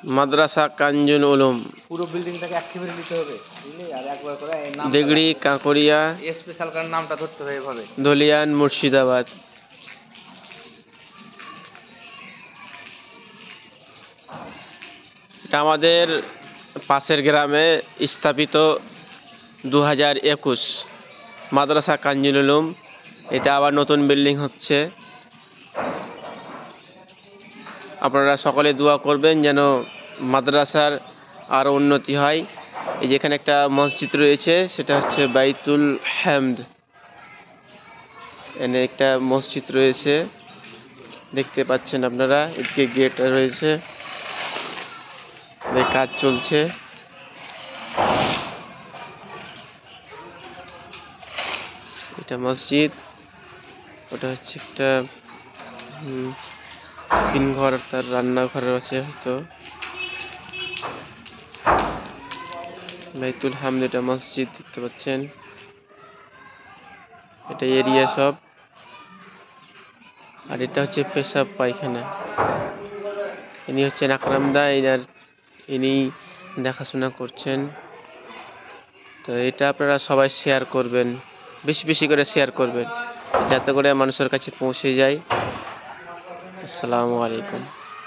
মাদ্রাসা কাঞ্জুল উলুম, পুরো বিল্ডিংটাকে একেবারে নিতে হবে, বুঝলি? আর একবার করে এই নাম দিগড়ি কাঁকড়িয়া, স্পেশাল কার নামটা ধরতে হবে এভাবে। ধলিয়ান, মুর্শিদাবাদ। এটা আমাদের পাশের গ্রামে স্থাপিত 2021 মাদ্রাসা কাঞ্জুল উলুম। এটা আবার নতুন বিল্ডিং হচ্ছে। আপনারা সকলে দোয়া করবেন যেন মাদ্রাসার আরও উন্নতি হয়। এই যেখানে একটা মসজিদ রয়েছে, সেটা হচ্ছে বাইতুল হামদ। এখানে একটা মসজিদ রয়েছে, দেখতে পাচ্ছেন আপনারা। এদিকে গেট রয়েছে, কাজ চলছে। এটা মসজিদ, ওটা হচ্ছে একটা টিফিন ঘর, তার রান্নাঘর আছে হয়তো। বাইতুল হামদ, এটা মসজিদ দেখতে পাচ্ছেন। এটা এরিয়া সব। আর এটা হচ্ছে পেশাব পায়খানা। ইনি হচ্ছেন আকরাম দা, ইনি দেখাশোনা করছেন। তো এটা আপনারা সবাই শেয়ার করবেন, বেশি বেশি করে শেয়ার করবেন, যাতে করে মানুষের কাছে পৌঁছে যায়। আসসালামু আলাইকুম।